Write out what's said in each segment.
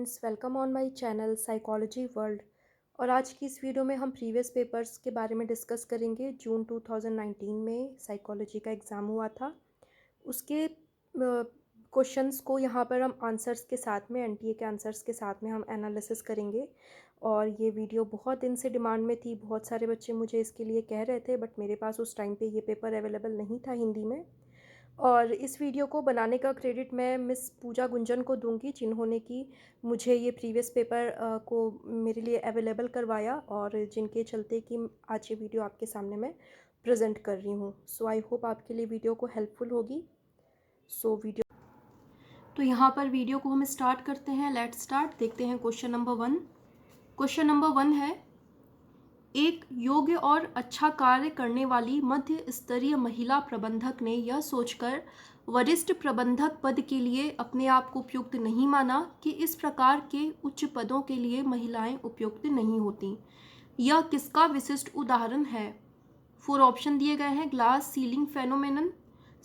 Friends, welcome on my channel psychology world. और आज की इस वीडियो में हम प्रीवियस पेपर्स के बारे में डिस्कस करेंगे। जून 2019 में साइकोलॉजी का एग्ज़ाम हुआ था, उसके क्वेश्चंस को यहाँ पर हम आंसर्स के साथ में, एनटीए के आंसर्स के साथ में हम एनालिसिस करेंगे। और ये वीडियो बहुत दिन से डिमांड में थी, बहुत सारे बच्चे मुझे इसके लिए कह रहे थे, बट मेरे पास उस टाइम पे ये पेपर अवेलेबल नहीं था हिंदी में। और इस वीडियो को बनाने का क्रेडिट मैं मिस पूजा गुंजन को दूंगी, जिन्होंने कि मुझे ये प्रीवियस पेपर को मेरे लिए अवेलेबल करवाया और जिनके चलते कि आज ये वीडियो आपके सामने मैं प्रेजेंट कर रही हूँ। सो आई होप आपके लिए वीडियो को हेल्पफुल होगी। तो यहाँ पर वीडियो को हम स्टार्ट करते हैं। Let's start. देखते हैं क्वेश्चन नंबर 1। क्वेश्चन नंबर 1 है, एक योग्य और अच्छा कार्य करने वाली मध्य स्तरीय महिला प्रबंधक ने यह सोचकर वरिष्ठ प्रबंधक पद के लिए अपने आप को उपयुक्त नहीं माना कि इस प्रकार के उच्च पदों के लिए महिलाएं उपयुक्त नहीं होती। यह किसका विशिष्ट उदाहरण है? 4 ऑप्शन दिए गए हैं। ग्लास सीलिंग फेनोमेनन,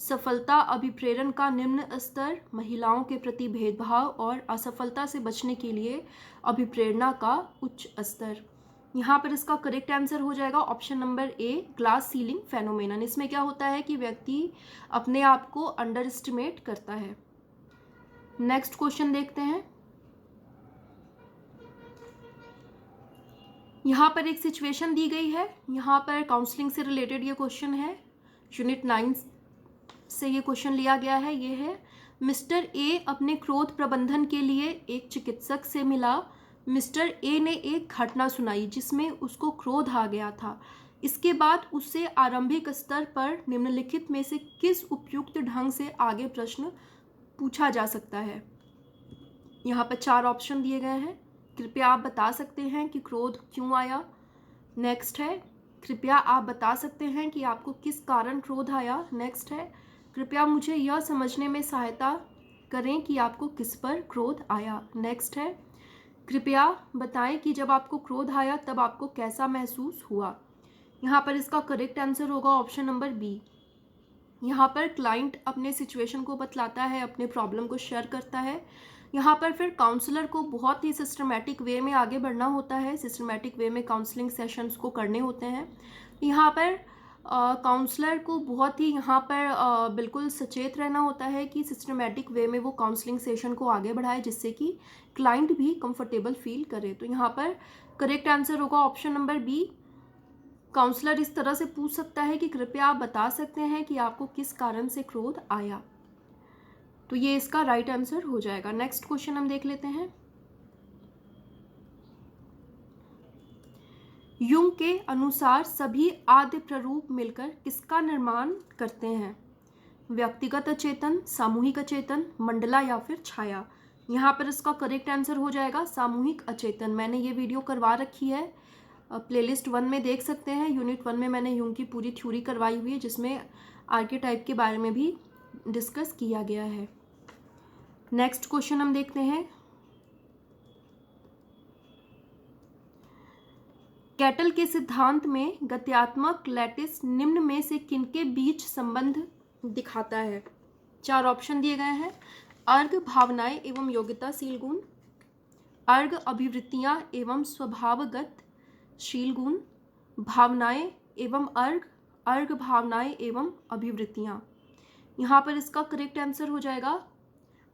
सफलता अभिप्रेरण का निम्न स्तर, महिलाओं के प्रति भेदभाव और असफलता से बचने के लिए अभिप्रेरणा का उच्च स्तर। यहाँ पर इसका करेक्ट आंसर हो जाएगा option number A, glass ceiling phenomenon. इसमें क्या होता है कि व्यक्ति अपने आप को अंडर एस्टिमेट करता है। नेक्स्ट क्वेश्चन देखते हैं। यहाँ पर एक सिचुएशन दी गई है। यहाँ पर काउंसलिंग से रिलेटेड ये क्वेश्चन है, यूनिट 9 से ये क्वेश्चन लिया गया है। ये है, मिस्टर ए अपने क्रोध प्रबंधन के लिए एक चिकित्सक से मिला। मिस्टर ए ने एक घटना सुनाई जिसमें उसको क्रोध आ गया था। इसके बाद उससे आरंभिक स्तर पर निम्नलिखित में से किस उपयुक्त ढंग से आगे प्रश्न पूछा जा सकता है? यहाँ पर 4 ऑप्शन दिए गए हैं। कृपया आप बता सकते हैं कि क्रोध क्यों आया। नेक्स्ट है, कृपया आप बता सकते हैं कि आपको किस कारण क्रोध आया। नेक्स्ट है, कृपया मुझे यह समझने में सहायता करें कि आपको किस पर क्रोध आया। नेक्स्ट है, कृपया बताएं कि जब आपको क्रोध आया तब आपको कैसा महसूस हुआ। यहाँ पर इसका करेक्ट आंसर होगा ऑप्शन नंबर बी। यहाँ पर क्लाइंट अपने सिचुएशन को बतलाता है, अपने प्रॉब्लम को शेयर करता है। यहाँ पर फिर काउंसलर को बहुत ही सिस्टमेटिक वे में आगे बढ़ना होता है, सिस्टमेटिक वे में काउंसलिंग सेशंस को करने होते हैं। यहाँ पर काउंसलर को बहुत ही यहाँ पर बिल्कुल सचेत रहना होता है कि सिस्टमेटिक वे में वो काउंसलिंग सेशन को आगे बढ़ाए, जिससे कि क्लाइंट भी कंफर्टेबल फील करे। तो यहाँ पर करेक्ट आंसर होगा ऑप्शन नंबर बी। काउंसलर इस तरह से पूछ सकता है कि कृपया आप बता सकते हैं कि आपको किस कारण से क्रोध आया। तो ये इसका राइट आंसर हो जाएगा। नेक्स्ट क्वेश्चन हम देख लेते हैं। युंग के अनुसार सभी आद्य प्ररूप मिलकर किसका निर्माण करते हैं? व्यक्तिगत अचेतन, सामूहिक अचेतन, मंडला या फिर छाया। यहाँ पर इसका करेक्ट आंसर हो जाएगा सामूहिक अचेतन। मैंने ये वीडियो करवा रखी है, प्लेलिस्ट 1 में देख सकते हैं। यूनिट 1 में मैंने युंग की पूरी थ्योरी करवाई हुई है, जिसमें आर्केटाइप के बारे में भी डिस्कस किया गया है। नेक्स्ट क्वेश्चन हम देखते हैं। कैटल के सिद्धांत में गत्यात्मक लैटिस निम्न में से किनके बीच संबंध दिखाता है? 4 ऑप्शन दिए गए हैं। अर्घ भावनाएं एवं योग्यताशील गुण, अर्घ अभिवृत्तियां एवं स्वभावगत शील गुण, भावनाएं एवं अर्घ, अर्घ भावनाएं एवं अभिवृत्तियां। यहाँ पर इसका करेक्ट आंसर हो जाएगा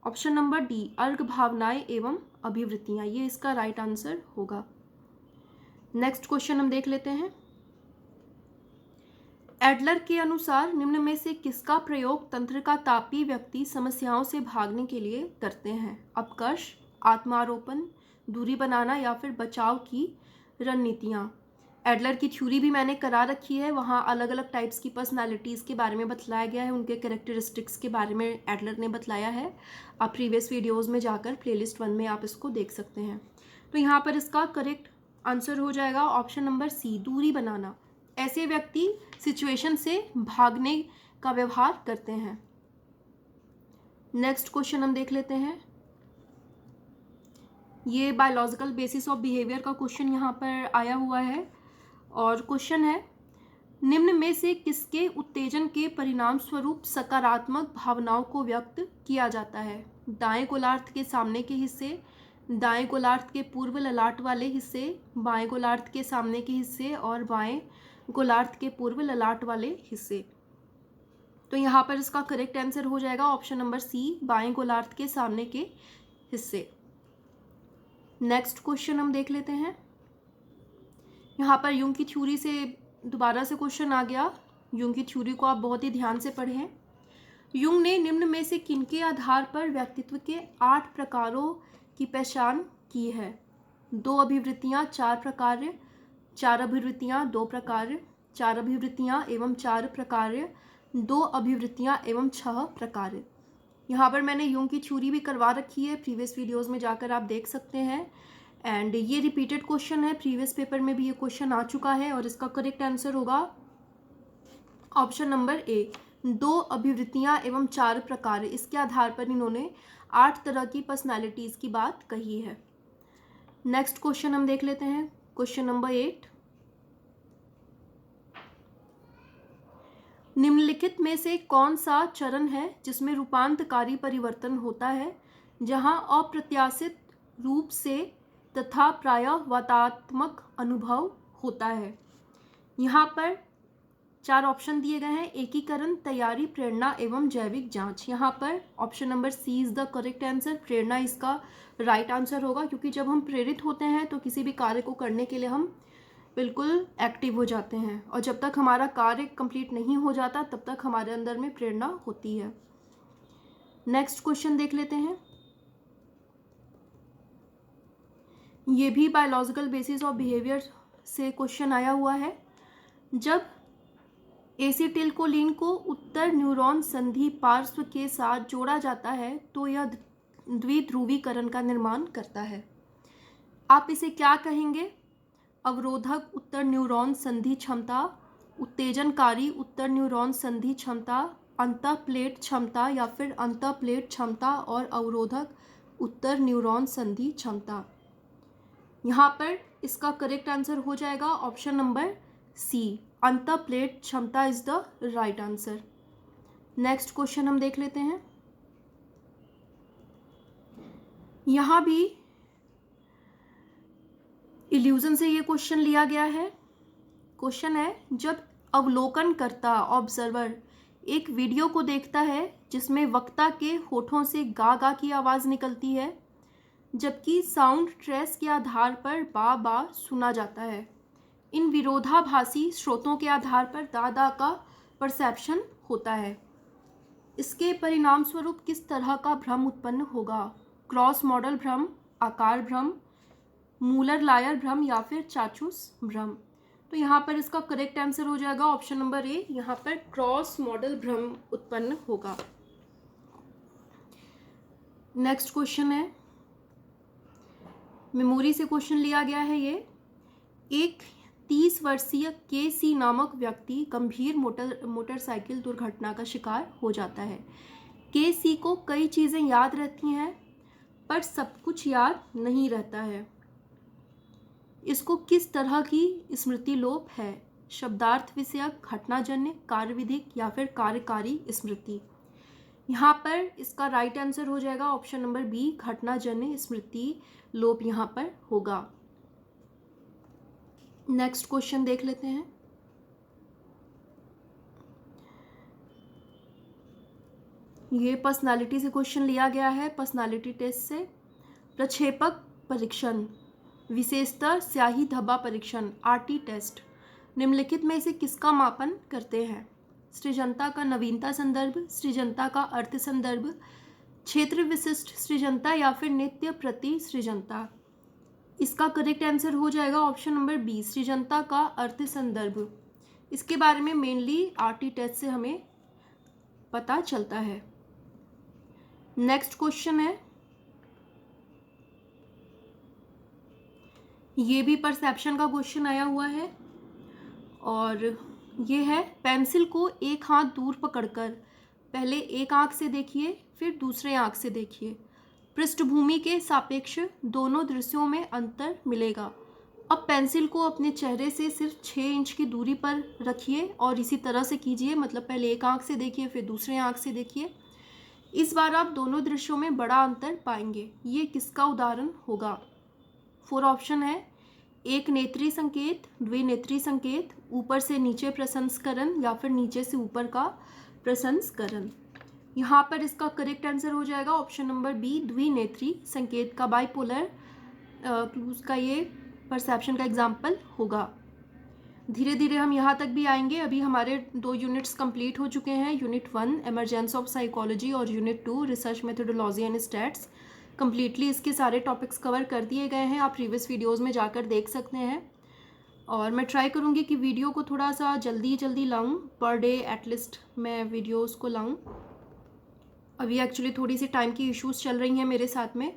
ऑप्शन नंबर डी, अर्घ भावनाएं एवं अभिवृत्तियां। ये इसका राइट आंसर होगा। नेक्स्ट क्वेश्चन हम देख लेते हैं। एडलर के अनुसार निम्न में से किसका प्रयोग तंत्र का तापी व्यक्ति समस्याओं से भागने के लिए करते हैं? अपकर्ष, आत्मारोपण, दूरी बनाना या फिर बचाव की रणनीतियां। एडलर की थ्योरी भी मैंने करा रखी है, वहाँ अलग अलग टाइप्स की पर्सनालिटीज़ के बारे में बतलाया गया है, उनके कैरेक्टरिस्टिक्स के बारे में एडलर ने बतलाया है। आप प्रीवियस वीडियोज़ में जाकर प्लेलिस्ट 1 में आप इसको देख सकते हैं। तो यहाँ पर इसका करेक्ट आंसर हो जाएगा ऑप्शन नंबर सी, दूरी बनाना। ऐसे व्यक्ति सिचुएशन से भागने का व्यवहार करते हैं। नेक्स्ट क्वेश्चन हम देख लेते हैं। ये बायोलॉजिकल बेसिस ऑफ बिहेवियर का क्वेश्चन यहाँ पर आया हुआ है और क्वेश्चन है, निम्न में से किसके उत्तेजन के परिणाम स्वरूप सकारात्मक भावनाओं को व्यक्त किया जाता है? दाएं गोलार्ध के सामने के हिस्से, दाएं गोलार्ध के पूर्व ललाट वाले हिस्से, बाएं गोलार्ध के सामने के हिस्से और बाएं गोलार्ध के पूर्व ललाट वाले हिस्से। तो यहाँ पर इसका करेक्ट आंसर हो जाएगा ऑप्शन नंबर सी, बाएं गोलार्ध के सामने के हिस्से। नेक्स्ट क्वेश्चन हम देख लेते हैं। यहाँ पर यूंग की थ्योरी से दोबारा से क्वेश्चन आ गया। यूंग की थ्योरी को आप बहुत ही ध्यान से पढ़ें। यूंग ने निम्न में से किनके आधार पर व्यक्तित्व के 8 प्रकारों की पहचान की है? 2 अभिवृत्तियाँ 4 प्रकार, 4 अभिवृत्तियाँ 2 प्रकार, 4 अभिवृत्तियाँ एवं 4 प्रकार, 2 अभिवृत्तियाँ एवं 6 प्रकार। यहाँ पर मैंने यूंग की थ्योरी भी करवा रखी है, प्रीवियस वीडियोस में जाकर आप देख सकते हैं। एंड ये रिपीटेड क्वेश्चन है, प्रीवियस पेपर में भी ये क्वेश्चन आ चुका है और इसका करेक्ट आंसर होगा ऑप्शन नंबर ए, 2 अभिवृत्तियाँ एवं 4 प्रकार। इसके आधार पर इन्होंने 8 तरह की पर्सनालिटीज़ की बात कही है। नेक्स्ट क्वेश्चन हम देख लेते हैं, क्वेश्चन नंबर 8। निम्नलिखित में से कौन सा चरण है जिसमें रूपांतकारी परिवर्तन होता है, जहां अप्रत्याशित रूप से तथा प्रायः वातात्मक अनुभव होता है? यहाँ पर 4 ऑप्शन दिए गए हैं, एकीकरण, तैयारी, प्रेरणा एवं जैविक जांच। यहाँ पर option number C is the correct answer, प्रेरणा इसका राइट आंसर होगा, क्योंकि जब हम प्रेरित होते हैं तो किसी भी कार्य को करने के लिए हम बिल्कुल एक्टिव हो जाते हैं, और जब तक हमारा कार्य कंप्लीट नहीं हो जाता तब तक हमारे अंदर में प्रेरणा होती है। नेक्स्ट क्वेश्चन देख लेते हैं। ये भी बायोलॉजिकल बेसिस ऑफ बिहेवियर से क्वेश्चन आया हुआ है। जब एसिटिलकोलिन को उत्तर न्यूरॉन संधि पार्श्व के साथ जोड़ा जाता है तो यह द्विध्रुवीकरण का निर्माण करता है। आप इसे क्या कहेंगे? अवरोधक उत्तर न्यूरॉन संधि क्षमता, उत्तेजनकारी उत्तर न्यूरॉन संधि क्षमता, अंतःप्लेट क्षमता या फिर अंतःप्लेट क्षमता और अवरोधक उत्तर न्यूरॉन संधि क्षमता। यहाँ पर इसका करेक्ट आंसर हो जाएगा ऑप्शन नंबर सी, अंतःप्लेट क्षमता is the right answer. Next question हम देख लेते हैं। यहाँ भी इल्यूजन से ये क्वेश्चन लिया गया है। क्वेश्चन है, जब अवलोकनकर्ता ऑब्जर्वर एक वीडियो को देखता है जिसमें वक्ता के होठों से गा गा की आवाज़ निकलती है, जबकि साउंड ट्रेस के आधार पर बा बा सुना जाता है, इन विरोधाभासी स्रोतों के आधार पर दा दा का परसेप्शन होता है। इसके परिणाम स्वरूप किस तरह का भ्रम उत्पन्न होगा? क्रॉस मॉडल भ्रम, आकार भ्रम, मूलर लायर भ्रम या फिर चाचुस भ्रम। तो यहाँ पर इसका करेक्ट आंसर हो जाएगा ऑप्शन नंबर ए, यहाँ पर क्रॉस मॉडल भ्रम उत्पन्न होगा। नेक्स्ट क्वेश्चन है, मेमोरी से क्वेश्चन लिया गया है ये। एक 30 वर्षीय के.सी. नामक व्यक्ति गंभीर मोटरसाइकिल दुर्घटना का शिकार हो जाता है। के.सी. को कई चीज़ें याद रहती हैं पर सब कुछ याद नहीं रहता है। इसको किस तरह की स्मृति लोप है? शब्दार्थ विषयक, घटनाजन्य, कार्यविधिक या फिर कार्यकारी स्मृति। यहाँ पर इसका राइट आंसर हो जाएगा ऑप्शन नंबर बी, घटनाजन्य स्मृति लोप यहाँ पर होगा। नेक्स्ट क्वेश्चन देख लेते हैं। ये पर्सनालिटी से क्वेश्चन लिया गया है, पर्सनालिटी टेस्ट से। प्रक्षेपक परीक्षण, विशेषतः स्याही धब्बा परीक्षण, आरटी टेस्ट, निम्नलिखित में से किसका मापन करते हैं? सृजनता का नवीनता संदर्भ, सृजनता का अर्थ संदर्भ, क्षेत्र विशिष्ट सृजनता या फिर नित्य प्रति सृजनता। इसका करेक्ट आंसर हो जाएगा ऑप्शन नंबर बी, सृजनता का अर्थ संदर्भ। इसके बारे में मेनली आरटी टेस्ट से हमें पता चलता है। नेक्स्ट क्वेश्चन है, ये भी परसेप्शन का क्वेश्चन आया हुआ है और ये है, पेंसिल को एक हाथ दूर पकड़कर पहले एक आंख से देखिए फिर दूसरे आंख से देखिए, पृष्ठभूमि के सापेक्ष दोनों दृश्यों में अंतर मिलेगा। अब पेंसिल को अपने चेहरे से सिर्फ 6 इंच की दूरी पर रखिए और इसी तरह से कीजिए, मतलब पहले एक आंख से देखिए फिर दूसरे आंख से देखिए। इस बार आप दोनों दृश्यों में बड़ा अंतर पाएंगे। ये किसका उदाहरण होगा? 4 ऑप्शन है। एक नेत्री संकेत, द्विनेत्री संकेत, ऊपर से नीचे प्रसंस्करण या फिर नीचे से ऊपर का प्रसंस्करण। यहाँ पर इसका करेक्ट आंसर हो जाएगा ऑप्शन नंबर बी, द्विनेत्री संकेत का बाइपोलर क्लूज का ये परसेप्शन का एग्जाम्पल होगा। धीरे धीरे हम यहाँ तक भी आएंगे। अभी हमारे 2 यूनिट्स कंप्लीट हो चुके हैं। यूनिट 1 इमरजेंस ऑफ साइकोलॉजी और unit 2 research methodology and stats. Completely इसके सारे टॉपिक्स कवर कर दिए गए हैं। आप प्रीवियस वीडियोज़ में जाकर देख सकते हैं। और मैं ट्राई करूँगी कि वीडियो को थोड़ा सा जल्दी लाऊं, पर डे एटलीस्ट मैं वीडियोज़ को लाऊं। अभी एक्चुअली थोड़ी सी टाइम की इश्यूज़ चल रही हैं मेरे साथ में,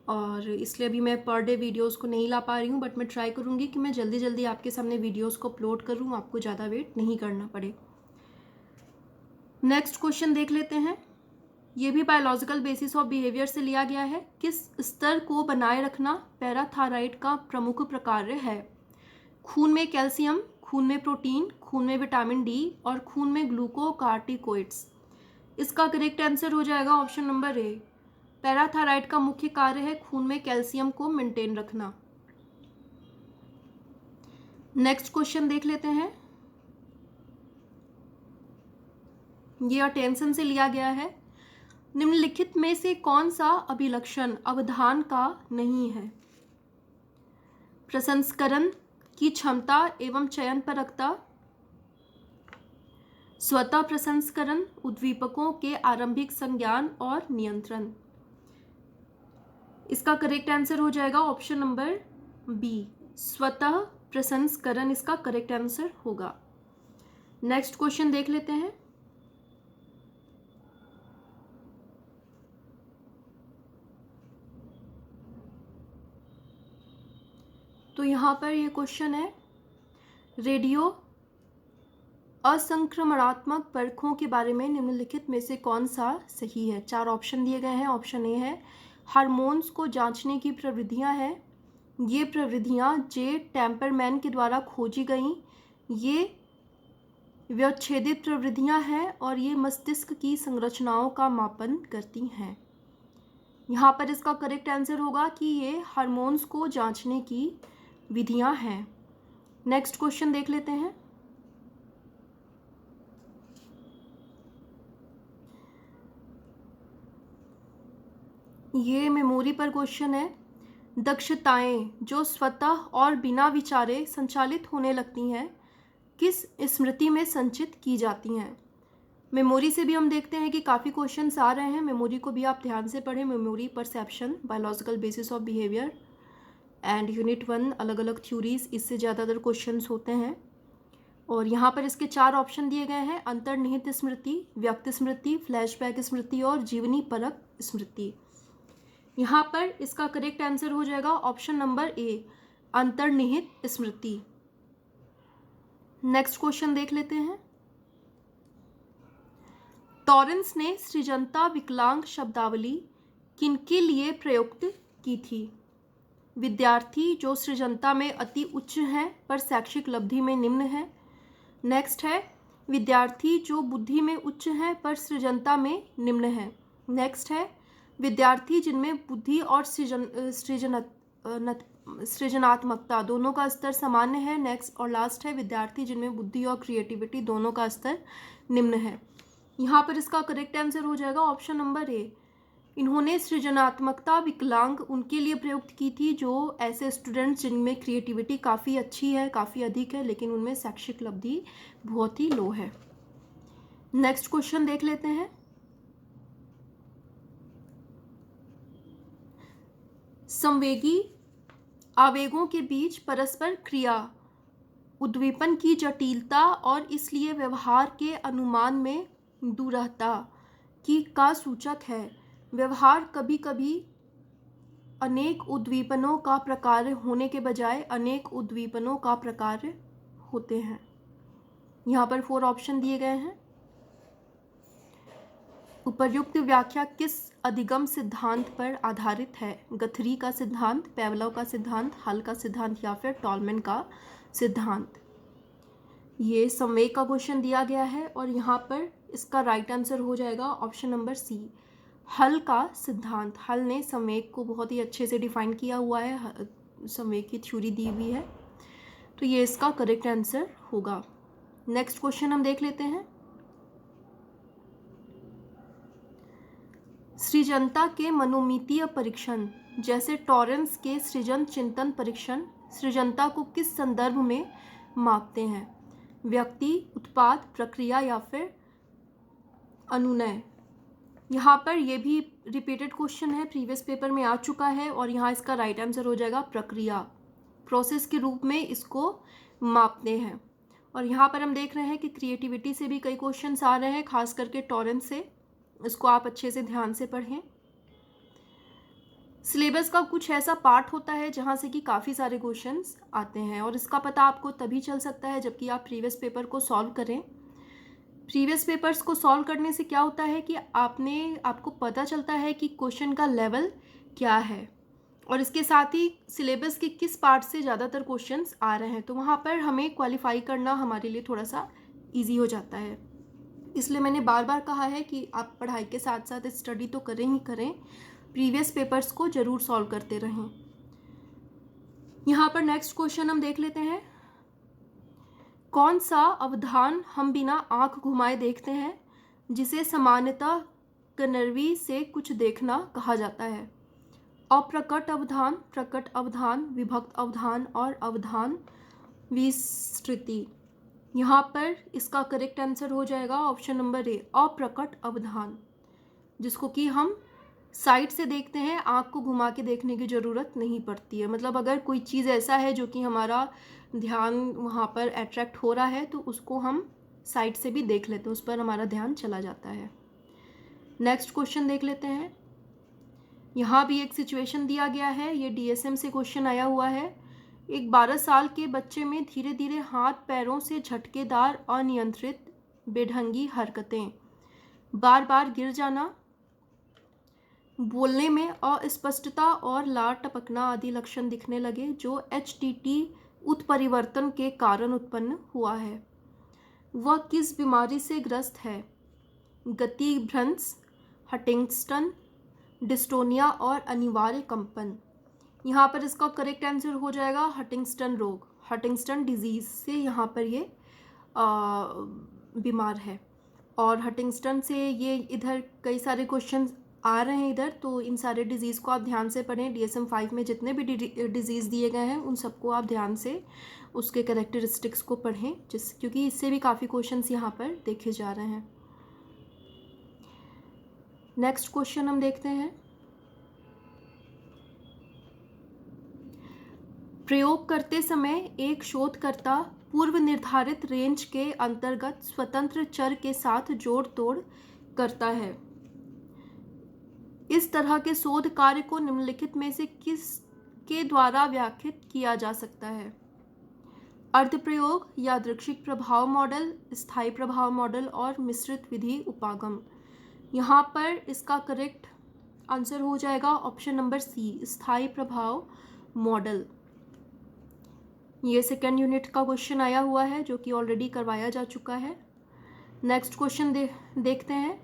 और इसलिए अभी मैं पर डे वीडियोस को नहीं ला पा रही हूँ। बट मैं ट्राई करूँगी कि मैं जल्दी आपके सामने वीडियोस को अपलोड करूँ, आपको ज़्यादा वेट नहीं करना पड़े। नेक्स्ट क्वेश्चन देख लेते हैं। ये भी बायोलॉजिकल बेसिस ऑफ बिहेवियर से लिया गया है। किस स्तर को बनाए रखना पैराथायराइड का प्रमुख प्रकार्य है? खून में कैल्शियम, खून में प्रोटीन, खून में विटामिन डी और खून में ग्लूकोकार्टिकोइड्स। इसका करेक्ट आंसर हो जाएगा ऑप्शन नंबर ए। पैराथायराइड का मुख्य कार्य है खून में कैल्शियम को मेंटेन रखना। नेक्स्ट क्वेश्चन देख लेते हैं। ये अटेंशन से लिया गया है। निम्नलिखित में से कौन सा अभिलक्षण अवधान का नहीं है? प्रसंस्करण की क्षमता एवं चयनपरकता, स्वतः प्रसंस्करण, उद्दीपकों के आरंभिक संज्ञान और नियंत्रण। इसका करेक्ट आंसर हो जाएगा ऑप्शन नंबर बी, स्वतः प्रसंस्करण इसका करेक्ट आंसर होगा। नेक्स्ट क्वेश्चन देख लेते हैं। तो यहाँ पर ये क्वेश्चन है, रेडियो असंक्रमणात्मक परखों के बारे में निम्नलिखित में से कौन सा सही है? 4 ऑप्शन दिए गए हैं। ऑप्शन ए है हार्मोन्स को जांचने की प्रविधियां हैं, ये प्रविधियां जे टेम्परमैन के द्वारा खोजी गईं, ये व्यवच्छेदित प्रविधियां हैं और ये मस्तिष्क की संरचनाओं का मापन करती हैं। यहाँ पर इसका करेक्ट आंसर होगा कि ये हार्मोन्स को जांचने की विधियां हैं। नेक्स्ट क्वेश्चन देख लेते हैं। ये मेमोरी पर क्वेश्चन है। दक्षताएं जो स्वतः और बिना विचारे संचालित होने लगती हैं किस स्मृति में संचित की जाती हैं? मेमोरी से भी हम देखते हैं कि काफ़ी क्वेश्चंस आ रहे हैं। मेमोरी को भी आप ध्यान से पढ़ें। Memory, perception, biological basis of behaviour and unit 1 अलग अलग थ्योरीज, इससे ज़्यादातर क्वेश्चंस होते हैं। और यहाँ पर इसके 4 ऑप्शन दिए गए हैं, अंतर्निहित स्मृति, व्यक्त स्मृति, फ्लैशबैक स्मृति और जीवनी परक स्मृति। यहाँ पर इसका करेक्ट आंसर हो जाएगा ऑप्शन नंबर ए, अंतर्निहित स्मृति। नेक्स्ट क्वेश्चन देख लेते हैं। टॉरेंस ने सृजनता विकलांग शब्दावली किनके लिए प्रयुक्त की थी? विद्यार्थी जो सृजनता में अति उच्च हैं पर शैक्षिक लब्धि में निम्न है। नेक्स्ट है विद्यार्थी जो बुद्धि में उच्च हैं पर सृजनता में निम्न है। नेक्स्ट है विद्यार्थी जिनमें बुद्धि और सृजनात्मकता दोनों का स्तर सामान्य है। नेक्स्ट और लास्ट है विद्यार्थी जिनमें बुद्धि और क्रिएटिविटी दोनों का स्तर निम्न है। यहाँ पर इसका करेक्ट आंसर हो जाएगा ऑप्शन नंबर ए। इन्होंने सृजनात्मकता विकलांग उनके लिए प्रयुक्त की थी जो ऐसे स्टूडेंट्स जिनमें क्रिएटिविटी काफ़ी अच्छी है, काफ़ी अधिक है, लेकिन उनमें शैक्षिक लब्धि बहुत ही लो है। नेक्स्ट क्वेश्चन देख लेते हैं। संवेगी आवेगों के बीच परस्पर क्रिया उद्दीपन की जटिलता और इसलिए व्यवहार के अनुमान में दूरता की का सूचक है। व्यवहार कभी कभी अनेक उद्दीपनों का प्रकार होने के बजाय अनेक उद्दीपनों का प्रकार होते हैं। यहाँ पर 4 ऑप्शन दिए गए हैं। उपर्युक्त व्याख्या किस अधिगम सिद्धांत पर आधारित है? गथरी का सिद्धांत, पेवलोव का सिद्धांत, हल का सिद्धांत या फिर टॉलमैन का सिद्धांत। ये संवेग का क्वेश्चन दिया गया है और यहाँ पर इसका राइट आंसर हो जाएगा ऑप्शन नंबर सी, हल का सिद्धांत। हल ने संवेग को बहुत ही अच्छे से डिफाइन किया हुआ है, संवेग की थ्योरी दी हुई है, तो ये इसका करेक्ट आंसर होगा। नेक्स्ट क्वेश्चन हम देख लेते हैं। सृजनता के मनोमितीय परीक्षण जैसे टॉरेंस के सृजन चिंतन परीक्षण सृजनता को किस संदर्भ में मापते हैं? व्यक्ति, उत्पाद, प्रक्रिया या फिर अनुनय। यहाँ पर ये भी रिपीटेड क्वेश्चन है, प्रीवियस पेपर में आ चुका है, और यहाँ इसका राइट आंसर हो जाएगा प्रक्रिया, प्रोसेस के रूप में इसको मापते हैं। और यहाँ पर हम देख रहे हैं कि क्रिएटिविटी से भी कई क्वेश्चंस आ रहे हैं, खास करके टॉरेंस से, इसको आप अच्छे से ध्यान से पढ़ें। सिलेबस का कुछ ऐसा पार्ट होता है जहाँ से कि काफ़ी सारे क्वेश्चंस आते हैं, और इसका पता आपको तभी चल सकता है जबकि आप प्रीवियस पेपर को सॉल्व करें। प्रीवियस पेपर्स को सॉल्व करने से क्या होता है कि आपको पता चलता है कि क्वेश्चन का लेवल क्या है, और इसके साथ ही सिलेबस के किस पार्ट से ज़्यादातर क्वेश्चंस आ रहे हैं, तो वहाँ पर हमें क्वालिफाई करना हमारे लिए थोड़ा सा ईजी हो जाता है। इसलिए मैंने बार बार कहा है कि आप पढ़ाई के साथ साथ स्टडी तो करें ही करें, प्रीवियस पेपर्स को ज़रूर सॉल्व करते रहें। यहाँ पर नेक्स्ट क्वेश्चन हम देख लेते हैं। कौन सा अवधान हम बिना आंख घुमाए देखते हैं जिसे सामान्यतः कनरवी से कुछ देखना कहा जाता है? अप्रकट अवधान, प्रकट अवधान, विभक्त अवधान और अवधान विस्तृति। यहाँ पर इसका करेक्ट आंसर हो जाएगा ऑप्शन नंबर ए, अप्रकट अवधान, जिसको कि हम साइड से देखते हैं, आँख को घुमा के देखने की ज़रूरत नहीं पड़ती है। मतलब अगर कोई चीज़ ऐसा है जो कि हमारा ध्यान वहाँ पर अट्रैक्ट हो रहा है तो उसको हम साइड से भी देख लेते हैं, उस पर हमारा ध्यान चला जाता है। नेक्स्ट क्वेश्चन देख लेते हैं। यहाँ भी एक सिचुएशन दिया गया है, ये DSM से क्वेश्चन आया हुआ है। एक 12 साल के बच्चे में धीरे धीरे हाथ पैरों से झटकेदार अनियंत्रित बेढंगी हरकतें, बार बार गिर जाना, बोलने में अस्पष्टता और लार टपकना आदि लक्षण दिखने लगे जो HTT उत्परिवर्तन के कारण उत्पन्न हुआ है। वह किस बीमारी से ग्रस्त है? गति भ्रंश, हटिंगटन, डिस्टोनिया और अनिवार्य कंपन। यहाँ पर इसका करेक्ट आंसर हो जाएगा हटिंगटन रोग, हटिंगटन डिजीज़ से यहाँ पर ये बीमार है। और हटिंगटन से ये इधर कई सारे क्वेश्चन आ रहे हैं इधर, तो इन सारे डिजीज़ को आप ध्यान से पढ़ें। DSM 5 में जितने भी डिजीज़ दिए गए हैं उन सबको आप ध्यान से उसके कैरेक्टरिस्टिक्स को पढ़ें, क्योंकि इससे भी काफ़ी क्वेश्चंस यहाँ पर देखे जा रहे हैं। नेक्स्ट क्वेश्चन हम देखते हैं। प्रयोग करते समय एक शोधकर्ता पूर्व निर्धारित रेंज के अंतर्गत स्वतंत्र चर के साथ जोड़ तोड़ करता है। इस तरह के शोध कार्य को निम्नलिखित में से किस के द्वारा व्याख्यात किया जा सकता है? अर्धप्रयोग, यादृच्छिक प्रभाव मॉडल, स्थायी प्रभाव मॉडल और मिश्रित विधि उपागम। यहाँ पर इसका करेक्ट आंसर हो जाएगा ऑप्शन नंबर सी, स्थायी प्रभाव मॉडल। ये सेकेंड यूनिट का क्वेश्चन आया हुआ है जो कि ऑलरेडी करवाया जा चुका है। नेक्स्ट क्वेश्चन देखते हैं।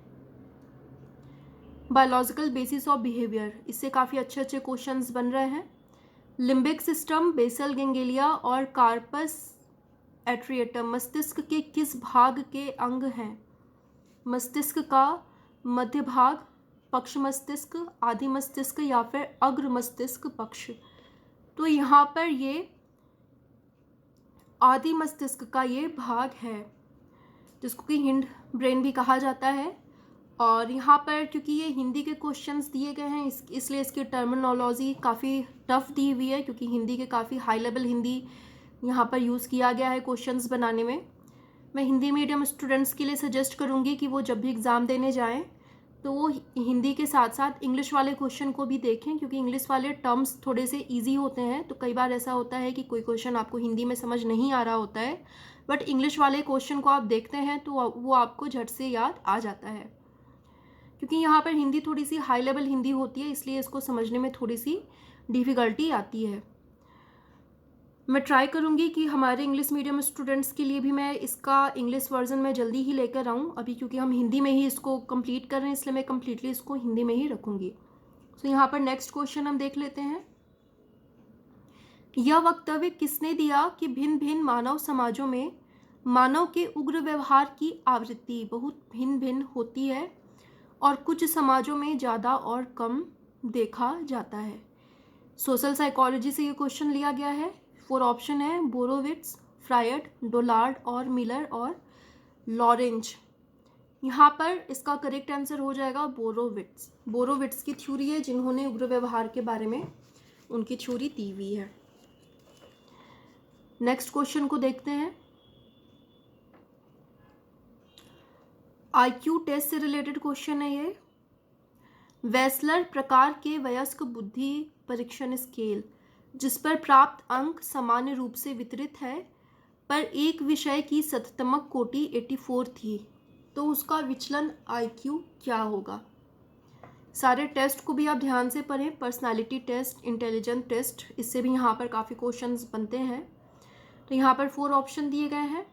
बायोलॉजिकल बेसिस ऑफ बिहेवियर, इससे काफ़ी अच्छे अच्छे क्वेश्चंस बन रहे हैं। लिम्बिक सिस्टम, बेसल गैंग्लिया और कार्पस एट्रिएटम मस्तिष्क के किस भाग के अंग हैं? मस्तिष्क का मध्य भाग, पक्ष मस्तिष्क, आदि मस्तिष्क या फिर अग्र मस्तिष्क पक्ष। तो यहाँ पर ये आदि मस्तिष्क का ये भाग है जिसको कि हिंड ब्रेन भी कहा जाता है। और यहाँ पर क्योंकि ये हिंदी के क्वेश्चंस दिए गए हैं इसलिए इसकी टर्मिनोलॉजी काफ़ी टफ दी हुई है, क्योंकि हिंदी के काफ़ी हाई लेवल हिंदी यहाँ पर यूज़ किया गया है क्वेश्चंस बनाने में। मैं हिंदी मीडियम स्टूडेंट्स के लिए सजेस्ट करूँगी कि वो जब भी एग्ज़ाम देने जाएं तो वो हिंदी के साथ साथ इंग्लिश वाले क्वेश्चन को भी देखें, क्योंकि इंग्लिश वाले टर्म्स थोड़े से ईजी होते हैं। तो कई बार ऐसा होता है कि कोई क्वेश्चन आपको हिंदी में समझ नहीं आ रहा होता है, बट इंग्लिश वाले क्वेश्चन को आप देखते हैं तो वो आपको झट से याद आ जाता है। क्योंकि यहाँ पर हिंदी थोड़ी सी हाई लेवल हिंदी होती है, इसलिए इसको समझने में थोड़ी सी डिफ़िकल्टी आती है। मैं ट्राई करूँगी कि हमारे इंग्लिश मीडियम स्टूडेंट्स के लिए भी मैं इसका इंग्लिश वर्जन में जल्दी ही लेकर आऊँ। अभी क्योंकि हम हिंदी में ही इसको कंप्लीट कर रहे हैं, इसलिए मैं कम्प्लीटली इसको हिंदी में ही रखूँगी। तो यहाँ पर नेक्स्ट क्वेश्चन हम देख लेते हैं। यह वक्तव्य किसने दिया कि भिन्न भिन्न मानव समाजों में मानव के उग्र व्यवहार की आवृत्ति बहुत भिन्न भिन्न होती है और कुछ समाजों में ज़्यादा और कम देखा जाता है। सोशल साइकोलॉजी से ये क्वेश्चन लिया गया है। 4 ऑप्शन है, बोरोविट्स, फ्रायड, डोलार्ड और मिलर और लॉरेंज। यहाँ पर इसका करेक्ट आंसर हो जाएगा बोरोविट्स। बोरोविट्स की थ्योरी है जिन्होंने उग्र व्यवहार के बारे में उनकी थ्योरी दी हुई है। नेक्स्ट क्वेश्चन को देखते हैं। आईक्यू टेस्ट से रिलेटेड क्वेश्चन है ये। वेस्लर प्रकार के वयस्क बुद्धि परीक्षण स्केल जिस पर प्राप्त अंक सामान्य रूप से वितरित है पर एक विषय की शततमक कोटि 84 थी, तो उसका विचलन आईक्यू क्या होगा। सारे टेस्ट को भी आप ध्यान से पढ़ें, पर्सनालिटी टेस्ट, इंटेलिजेंस टेस्ट, इससे भी यहाँ पर काफ़ी क्वेश्चंस बनते हैं। तो यहाँ पर 4 ऑप्शन दिए गए हैं,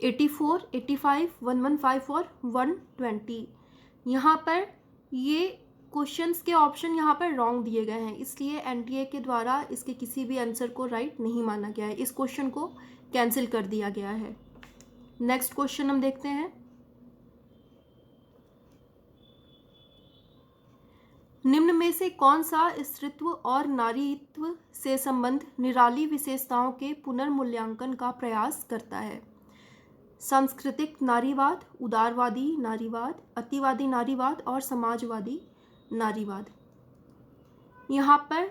84, 85, 115 और 120। यहाँ पर ये क्वेश्चंस के ऑप्शन यहाँ पर रॉन्ग दिए गए हैं, इसलिए एनटीए के द्वारा इसके किसी भी आंसर को राइट नहीं माना गया है। इस क्वेश्चन को कैंसिल कर दिया गया है। नेक्स्ट क्वेश्चन हम देखते हैं। निम्न में से कौन सा स्त्रीत्व और नारीत्व से संबंध निराली विशेषताओं के पुनर्मूल्यांकन का प्रयास करता है। सांस्कृतिक नारीवाद, उदारवादी नारीवाद, अतिवादी नारीवाद और समाजवादी नारीवाद। यहाँ पर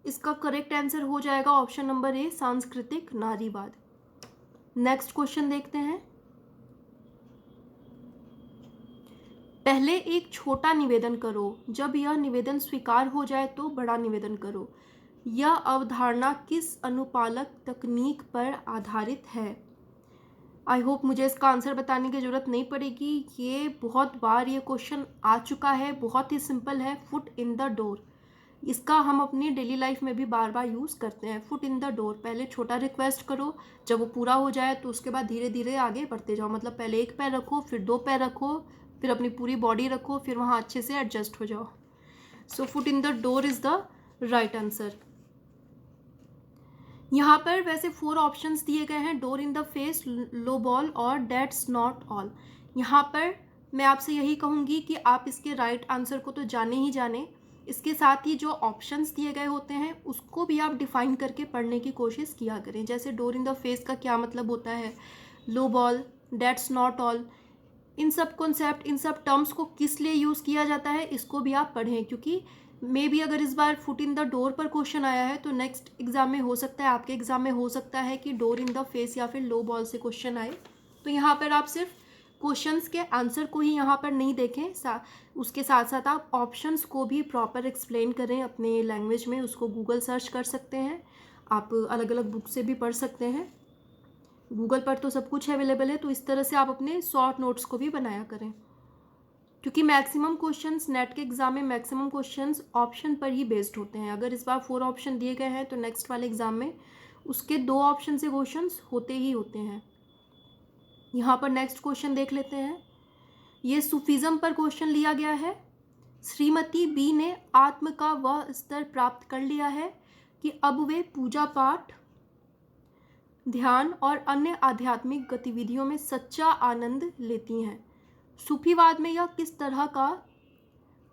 इसका करेक्ट आंसर हो जाएगा ऑप्शन नंबर ए, सांस्कृतिक नारीवाद। नेक्स्ट क्वेश्चन देखते हैं। पहले एक छोटा निवेदन करो, जब यह निवेदन स्वीकार हो जाए तो बड़ा निवेदन करो। यह अवधारणा किस अनुपालक तकनीक पर आधारित है। आई होप मुझे इसका आंसर बताने की ज़रूरत नहीं पड़ेगी, ये बहुत बार ये क्वेश्चन आ चुका है, बहुत ही सिंपल है, फुट इन द डोर। इसका हम अपनी डेली लाइफ में भी बार बार यूज़ करते हैं। फुट इन द डोर, पहले छोटा रिक्वेस्ट करो, जब वो पूरा हो जाए तो उसके बाद धीरे धीरे आगे बढ़ते जाओ। मतलब पहले एक पैर रखो, फिर 2 पैर रखो, फिर अपनी पूरी बॉडी रखो, फिर वहाँ अच्छे से एडजस्ट हो जाओ। So foot in the door is the right answer. यहाँ पर वैसे 4 ऑप्शंस दिए गए हैं, door in the face, low ball और डेट्स नॉट ऑल। यहाँ पर मैं आपसे यही कहूँगी कि आप इसके राइट आंसर को तो जाने ही जाने, इसके साथ ही जो ऑप्शंस दिए गए होते हैं उसको भी आप डिफाइन करके पढ़ने की कोशिश किया करें। जैसे डोर इन द फेस का क्या मतलब होता है, लो बॉल, डेट्स नॉट ऑल, इन सब कॉन्सेप्ट, इन सब टर्म्स को किस लिए यूज़ किया जाता है इसको भी आप पढ़ें, क्योंकि मे बी अगर इस बार फुट इन द डोर पर क्वेश्चन आया है तो नेक्स्ट एग्जाम में हो सकता है, आपके एग्जाम में हो सकता है कि डोर इन द फेस या फिर लो बॉल से क्वेश्चन आए। तो यहाँ पर आप सिर्फ क्वेश्चंस के आंसर को ही यहाँ पर नहीं देखें, उसके साथ साथ आप ऑप्शंस को भी प्रॉपर एक्सप्लेन करें अपने लैंग्वेज में। उसको गूगल सर्च कर सकते हैं, आप अलग अलग बुक से भी पढ़ सकते हैं, गूगल पर तो सब कुछ अवेलेबल है। तो इस तरह से आप अपने शॉर्ट नोट्स को भी बनाया करें, क्योंकि मैक्सिमम क्वेश्चंस नेट के एग्जाम में मैक्सिमम क्वेश्चंस ऑप्शन पर ही बेस्ड होते हैं। अगर इस बार 4 ऑप्शन दिए गए हैं तो नेक्स्ट वाले एग्जाम में उसके 2 ऑप्शन से क्वेश्चंस होते ही होते हैं। यहाँ पर नेक्स्ट क्वेश्चन देख लेते हैं। ये सूफिज्म पर क्वेश्चन लिया गया है। श्रीमती बी ने आत्म का वह स्तर प्राप्त कर लिया है कि अब वे पूजा पाठ, ध्यान और अन्य आध्यात्मिक गतिविधियों में सच्चा आनंद लेती हैं। सूफीवाद में यह किस तरह का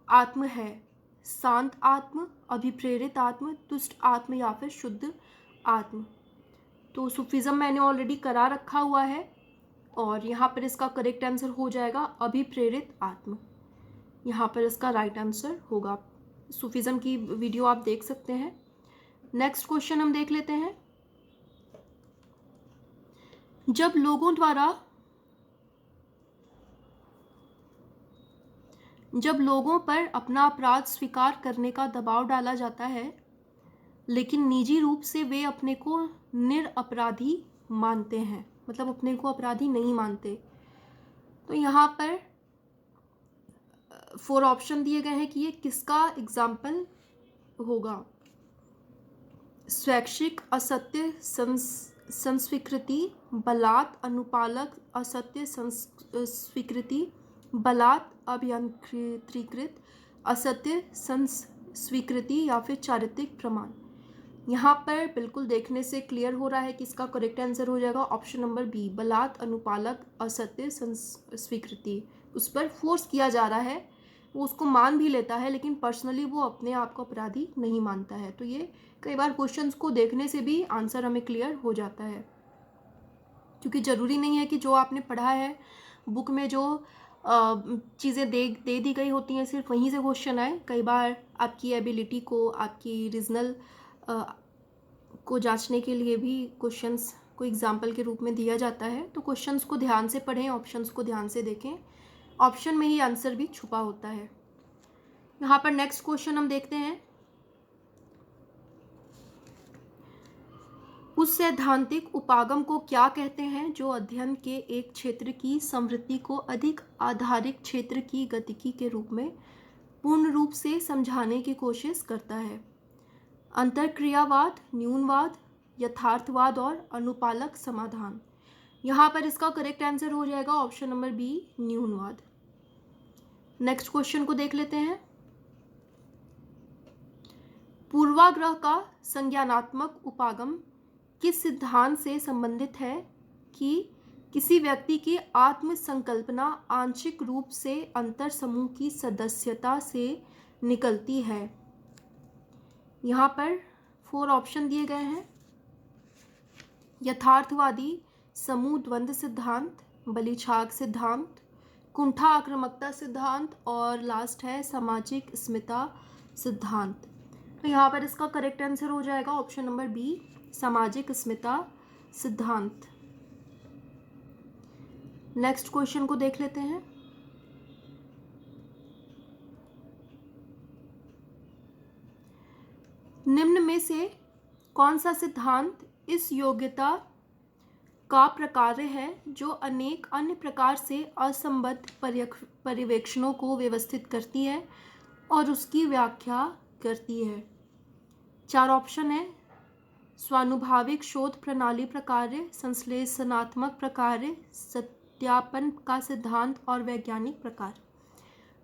आत्म है, शांत आत्म, अभिप्रेरित आत्म, तुष्ट आत्म या फिर शुद्ध आत्म। तो सूफिज्म मैंने ऑलरेडी करा रखा हुआ है और यहाँ पर इसका करेक्ट आंसर हो जाएगा अभिप्रेरित आत्म। यहाँ पर इसका राइट आंसर होगा। सूफिज्म की वीडियो आप देख सकते हैं। नेक्स्ट क्वेश्चन हम देख लेते हैं। जब लोगों पर अपना अपराध स्वीकार करने का दबाव डाला जाता है लेकिन निजी रूप से वे अपने को निरपराधी मानते हैं, मतलब अपने को अपराधी नहीं मानते, तो यहाँ पर 4 ऑप्शन दिए गए हैं कि ये किसका एग्जाम्पल होगा। स्वैच्छिक असत्य संस्वीकृति, बलात् अनुपालक असत्य स्वीकृति, बलात् अभियंत्रीकृत असत्य संस्वीकृति या फिर चारित्रिक प्रमाण। यहाँ पर बिल्कुल देखने से क्लियर हो रहा है कि इसका करेक्ट आंसर हो जाएगा ऑप्शन नंबर बी, बलात् अनुपालक असत्य स्वीकृति। उस पर फोर्स किया जा रहा है, वो उसको मान भी लेता है लेकिन पर्सनली वो अपने आप को अपराधी नहीं मानता है। तो ये कई बार क्वेश्चंस को देखने से भी आंसर हमें क्लियर हो जाता है, क्योंकि ज़रूरी नहीं है कि जो आपने पढ़ा है बुक में जो चीज़ें दे दी गई होती हैं सिर्फ वहीं से क्वेश्चन आए। कई बार आपकी एबिलिटी को, आपकी रीजनल को जांचने के लिए भी क्वेश्चंस को एग्जाम्पल के रूप में दिया जाता है। तो क्वेश्चंस को ध्यान से पढ़ें, ऑप्शंस को ध्यान से देखें, ऑप्शन में ही आंसर भी छुपा होता है। यहाँ पर नेक्स्ट क्वेश्चन हम देखते हैं, उस सैद्धांतिक उपागम को क्या कहते हैं जो अध्ययन के एक क्षेत्र की समृद्धि को अधिक आधारित क्षेत्र की गतिकी के रूप में पूर्ण रूप से समझाने की कोशिश करता है? अंतरक्रियावाद, न्यूनवाद, यथार्थवाद और अनुपालक समाधान। यहाँ पर इसका करेक्ट आंसर हो जाएगा ऑप्शन नंबर बी, न्यूनवाद। नेक्स्ट क्वेश्चन को देख लेते हैं, पूर्वाग्रह का संज्ञानात्मक उपागम किस सिद्धांत से संबंधित है कि किसी व्यक्ति की आत्म संकल्पना आंशिक रूप से अंतर समूह की सदस्यता से निकलती है? यहाँ पर 4 ऑप्शन दिए गए हैं, यथार्थवादी समूह द्वंद्व सिद्धांत, बलिछाग सिद्धांत, कुंठा आक्रामकता सिद्धांत और लास्ट है सामाजिक अस्मिता सिद्धांत। तो यहाँ पर इसका करेक्ट आंसर हो जाएगा ऑप्शन नंबर बी, सामाजिक अस्मिता सिद्धांत। नेक्स्ट क्वेश्चन को देख लेते हैं, निम्न में से कौन सा सिद्धांत इस योग्यता का प्रकार है जो अनेक अन्य प्रकार से असंबद्ध पर्यवेक्षणों को व्यवस्थित करती है और उसकी व्याख्या करती है? 4 ऑप्शन है, स्वानुभाविक शोध प्रणाली प्रकार्य, संश्लेषणात्मक प्रकार्य, सत्यापन का सिद्धांत और वैज्ञानिक प्रकार।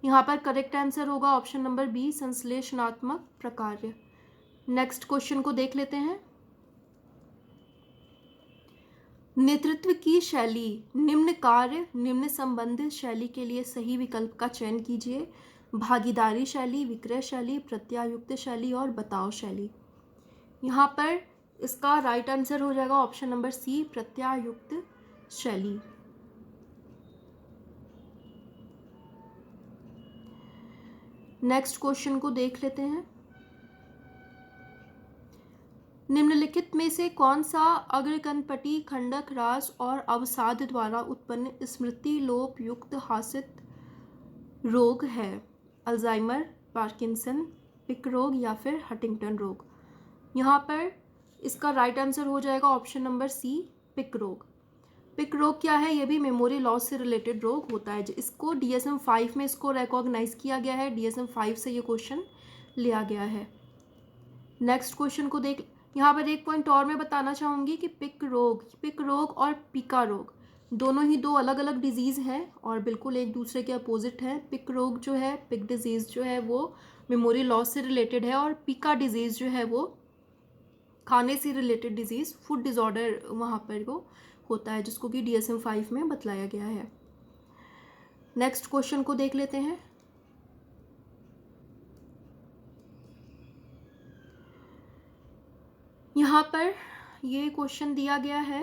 यहाँ पर करेक्ट आंसर होगा ऑप्शन नंबर बी, संश्लेषणात्मक प्रकार्य। नेक्स्ट क्वेश्चन को देख लेते हैं, नेतृत्व की शैली, निम्न कार्य निम्न संबंध शैली के लिए सही विकल्प का चयन कीजिए। भागीदारी शैली, विक्रय शैली, प्रत्यायुक्त शैली और बताओ शैली। यहाँ पर इसका राइट आंसर हो जाएगा ऑप्शन नंबर सी, प्रत्यायुक्त शैली। नेक्स्ट क्वेश्चन को देख लेते हैं, निम्नलिखित में से कौन सा अग्रकनपटी खंडक रास और अवसाद द्वारा उत्पन्न स्मृति लोप युक्त हासित रोग है? अल्जाइमर, पार्किंसन, पिक रोग या फिर हंटिंगटन रोग। यहाँ पर इसका राइट आंसर हो जाएगा ऑप्शन नंबर सी, पिक रोग। पिक रोग क्या है? ये भी मेमोरी लॉस से रिलेटेड रोग होता है। इसको DSM 5 में इसको रिकॉग्नाइज किया गया है, DSM 5 से ये क्वेश्चन लिया गया है। नेक्स्ट क्वेश्चन को देख, यहाँ पर एक पॉइंट और मैं बताना चाहूँगी कि पिक रोग और पिका रोग दोनों ही 2 अलग अलग डिजीज़ हैं और बिल्कुल एक दूसरे के अपोजिट है। पिक रोग जो है, पिक डिजीज़ जो है वो मेमोरी लॉस से रिलेटेड है और पिका डिजीज़ जो है वो खाने से रिलेटेड डिजीज़, फूड डिसऑर्डर वहाँ पर वो होता है, जिसको कि DSM 5 में बतलाया गया है। नेक्स्ट क्वेश्चन को देख लेते हैं, यहाँ पर ये क्वेश्चन दिया गया है,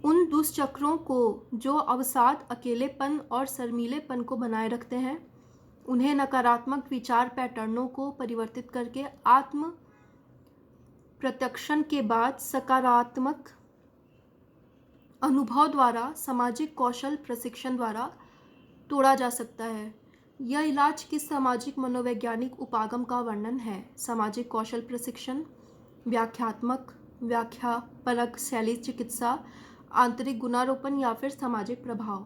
उन दुष्चक्रों को जो अवसाद, अकेलेपन और शर्मीलेपन को बनाए रखते हैं, उन्हें नकारात्मक विचार पैटर्नों को परिवर्तित करके आत्म प्रत्यक्षण के बाद सकारात्मक अनुभव द्वारा, सामाजिक कौशल प्रशिक्षण द्वारा तोड़ा जा सकता है। यह इलाज किस सामाजिक मनोवैज्ञानिक उपागम का वर्णन है? सामाजिक कौशल प्रशिक्षण, व्याख्यात्मक व्याख्यापरक शैली चिकित्सा, आंतरिक गुणारोपण या फिर सामाजिक प्रभाव।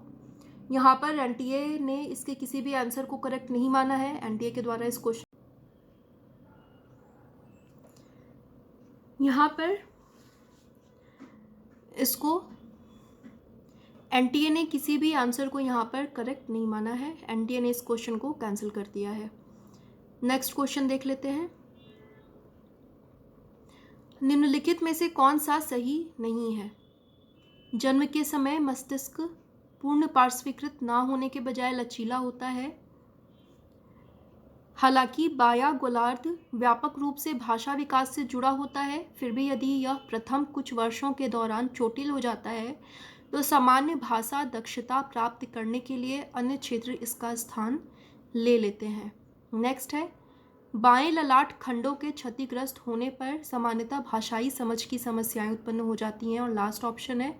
यहाँ पर NTA ने इसके किसी भी आंसर को करेक्ट नहीं माना है। NTA के द्वारा इस क्वेश्चन यहाँ पर इसको एनटीए ने किसी भी आंसर को यहाँ पर करेक्ट नहीं माना है, एनटीए ने इस क्वेश्चन को कैंसिल कर दिया है। नेक्स्ट क्वेश्चन देख लेते हैं। निम्नलिखित में से कौन सा सही नहीं है? जन्म के समय मस्तिष्क पूर्ण पार्श्वीकृत ना होने के बजाय लचीला होता है। हालांकि बायां गोलार्ध व्यापक रूप से भाषा विकास से जुड़ा होता है, फिर भी यदि यह प्रथम कुछ वर्षों के दौरान चोटिल हो जाता है तो सामान्य भाषा दक्षता प्राप्त करने के लिए अन्य क्षेत्र इसका स्थान ले लेते हैं। नेक्स्ट है, बाएं ललाट खंडों के क्षतिग्रस्त होने पर सामान्यतः भाषाई समझ की समस्याएं उत्पन्न हो जाती हैं। और लास्ट ऑप्शन है,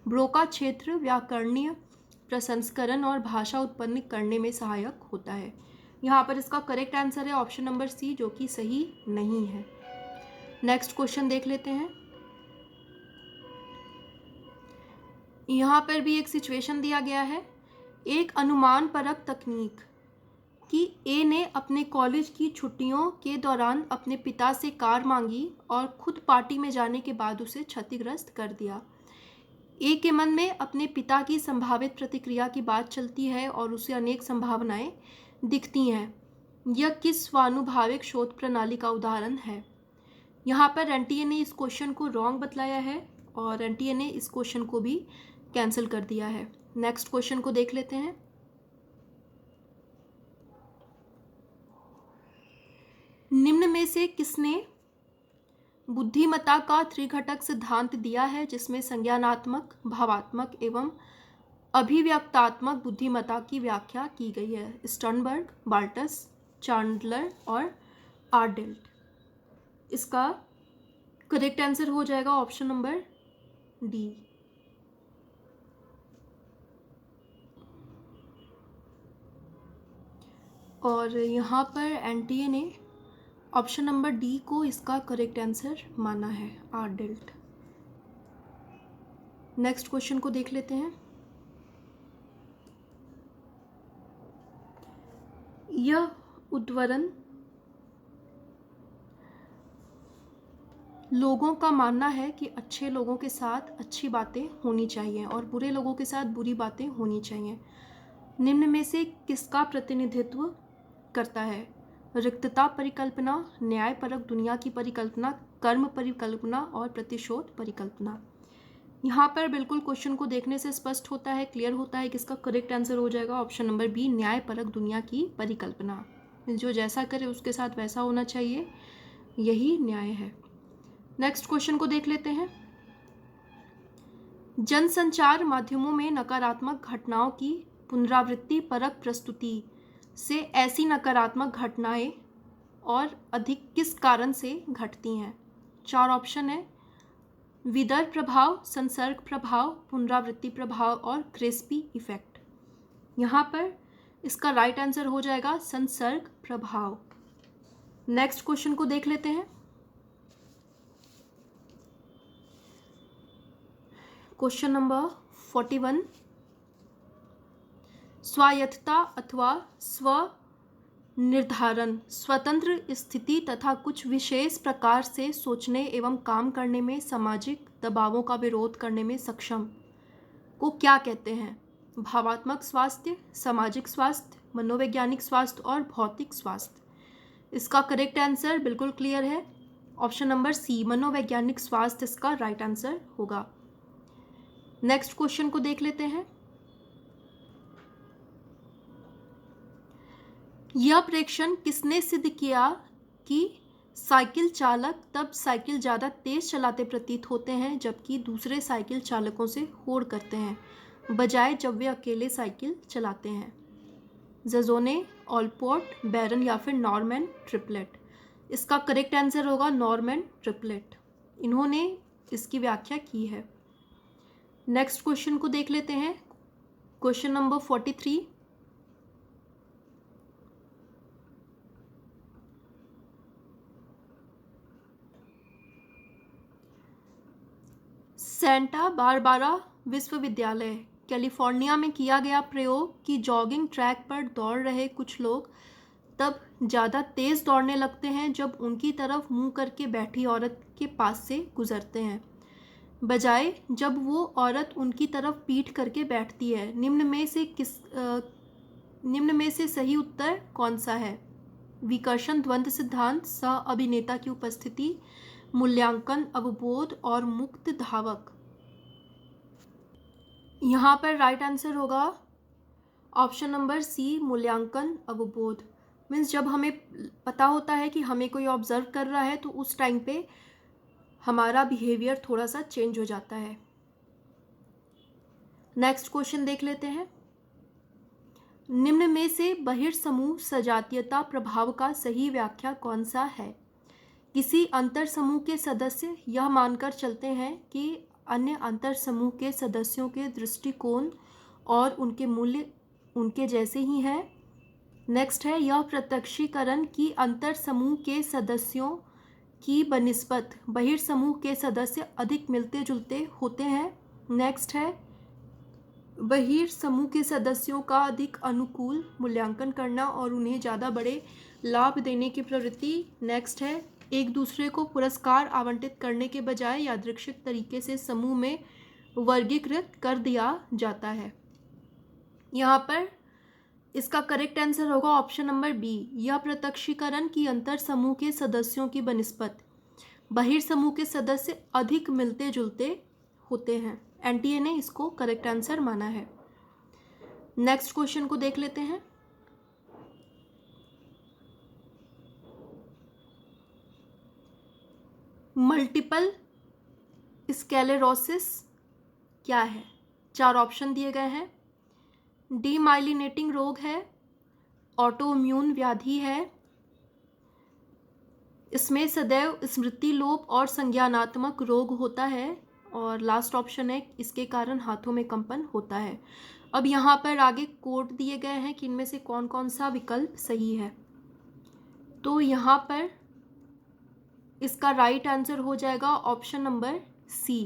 ब्रोका क्षेत्र व्याकरणीय प्रसंस्करण और भाषा उत्पन्न करने में सहायक होता है। यहाँ पर इसका करेक्ट आंसर है ऑप्शन नंबर सी, जो कि सही नहीं है। नेक्स्ट क्वेश्चन देख लेते हैं। यहाँ पर भी एक सिचुएशन दिया गया है। एक अनुमान परक तकनीक कि ए ने अपने कॉलेज की छुट्टियों के दौरान अपने पिता से कार मांगी और खुद पार्टी में जाने के बाद उसे क्षतिग्रस्त कर दिया। ए के मन में अपने पिता की संभावित प्रतिक्रिया की बात चलती है और उसे अनेक संभावनाएं दिखती हैं। यह किस स्वानुभाविक शोध प्रणाली का उदाहरण है? यहाँ पर एनटीए ने इस क्वेश्चन को रॉन्ग बतलाया है और एनटीए ने इस क्वेश्चन को भी कैंसिल कर दिया है। नेक्स्ट क्वेश्चन को देख लेते हैं। निम्न में से किसने बुद्धिमत्ता का त्रिघटक सिद्धांत दिया है, जिसमें संज्ञानात्मक, भावात्मक एवं अभिव्यक्तात्मक बुद्धिमत्ता की व्याख्या की गई है? स्टर्नबर्ग, बाल्टस, चांडलर और आर्डेल्ट। इसका करेक्ट आंसर हो जाएगा ऑप्शन नंबर डी। और यहाँ पर एनटीए ने ऑप्शन नंबर डी को इसका करेक्ट आंसर माना है, आर्डेल्ट। नेक्स्ट क्वेश्चन को देख लेते हैं। यह उद्धरण लोगों का मानना है कि अच्छे लोगों के साथ अच्छी बातें होनी चाहिए और बुरे लोगों के साथ बुरी बातें होनी चाहिए। निम्न में से किसका प्रतिनिधित्व करता है? रिक्तता परिकल्पना, न्यायपरक दुनिया की परिकल्पना, कर्म परिकल्पना और प्रतिशोध परिकल्पना। यहाँ पर बिल्कुल क्वेश्चन को देखने से स्पष्ट होता है, क्लियर होता है कि इसका करेक्ट आंसर हो जाएगा ऑप्शन नंबर बी, न्यायपरक दुनिया की परिकल्पना। जो जैसा करे उसके साथ वैसा होना चाहिए, यही न्याय है। नेक्स्ट क्वेश्चन को देख लेते हैं। जनसंचार माध्यमों में नकारात्मक घटनाओं की पुनरावृत्ति परक प्रस्तुति से ऐसी नकारात्मक घटनाएं और अधिक किस कारण से घटती हैं? 4 ऑप्शन है, विदर प्रभाव, संसर्ग प्रभाव, पुनरावृत्ति प्रभाव और क्रेस्पी इफेक्ट। यहाँ पर इसका राइट आंसर हो जाएगा संसर्ग प्रभाव। नेक्स्ट क्वेश्चन को देख लेते हैं। क्वेश्चन नंबर 41, स्वायत्तता अथवा स्व निर्धारण स्वतंत्र स्थिति तथा कुछ विशेष प्रकार से सोचने एवं काम करने में सामाजिक दबावों का विरोध करने में सक्षम को क्या कहते हैं? भावात्मक स्वास्थ्य, सामाजिक स्वास्थ्य, मनोवैज्ञानिक स्वास्थ्य और भौतिक स्वास्थ्य। इसका करेक्ट आंसर बिल्कुल क्लियर है, ऑप्शन नंबर सी, मनोवैज्ञानिक स्वास्थ्य इसका राइट आंसर होगा। नेक्स्ट क्वेश्चन को देख लेते हैं। यह प्रेक्षण किसने सिद्ध किया कि साइकिल चालक तब साइकिल ज़्यादा तेज चलाते प्रतीत होते हैं जबकि दूसरे साइकिल चालकों से होड़ करते हैं, बजाय जब वे अकेले साइकिल चलाते हैं? जजोने, ऑलपोर्ट, बैरन या फिर नॉर्मन ट्रिपलेट। इसका करेक्ट आंसर होगा नॉर्मन ट्रिपलेट, इन्होंने इसकी व्याख्या की है। नेक्स्ट क्वेश्चन को देख लेते हैं। क्वेश्चन नंबर 43, सेंटा बारबारा विश्वविद्यालय कैलिफोर्निया में किया गया प्रयोग कि जॉगिंग ट्रैक पर दौड़ रहे कुछ लोग तब ज़्यादा तेज़ दौड़ने लगते हैं जब उनकी तरफ मुंह करके बैठी औरत के पास से गुजरते हैं, बजाय जब वो औरत उनकी तरफ पीठ करके बैठती है। निम्न में से सही उत्तर कौन सा है? विकर्षण द्वंद्व सिद्धांत, सह अभिनेता की उपस्थिति, मूल्यांकन अवबोध और मुक्त धावक। यहाँ पर राइट आंसर होगा ऑप्शन नंबर सी, मूल्यांकन अवबोध। मीन्स जब हमें पता होता है कि हमें कोई ऑब्जर्व कर रहा है तो उस टाइम पे हमारा बिहेवियर थोड़ा सा चेंज हो जाता है। नेक्स्ट क्वेश्चन देख लेते हैं। निम्न में से बहिर्समूह सजातीयता प्रभाव का सही व्याख्या कौन सा है? किसी अंतर समूह के सदस्य यह मानकर चलते हैं कि अन्य अंतर समूह के सदस्यों के दृष्टिकोण और उनके मूल्य उनके जैसे ही हैं। नेक्स्ट है, यह प्रत्यक्षीकरण कि अंतर समूह के सदस्यों की बनिस्बत बहिर्समूह के सदस्य अधिक मिलते जुलते होते हैं। नेक्स्ट है, बहिर्समूह के सदस्यों का अधिक अनुकूल मूल्यांकन करना और उन्हें ज़्यादा बड़े लाभ देने की प्रवृत्ति। नेक्स्ट है, एक दूसरे को पुरस्कार आवंटित करने के बजाय यादृच्छिक तरीके से समूह में वर्गीकृत कर दिया जाता है। यहाँ पर इसका करेक्ट आंसर होगा ऑप्शन नंबर बी, यह प्रत्यक्षीकरण की अंतर समूह के सदस्यों की बनिस्बत बहिर्समूह के सदस्य अधिक मिलते जुलते होते हैं। एनटीए ने इसको करेक्ट आंसर माना है। नेक्स्ट क्वेश्चन को देख लेते हैं। मल्टीपल स्क्लेरोसिस क्या है? 4 ऑप्शन दिए गए हैं। डीमाइलिनेटिंग रोग है, ऑटोइम्यून व्याधि है, इसमें सदैव स्मृति लोप और संज्ञानात्मक रोग होता है, और लास्ट ऑप्शन है, इसके कारण हाथों में कंपन होता है। अब यहाँ पर आगे कोड दिए गए हैं कि इनमें से कौन कौन सा विकल्प सही है। तो यहाँ पर इसका राइट आंसर हो जाएगा ऑप्शन नंबर सी।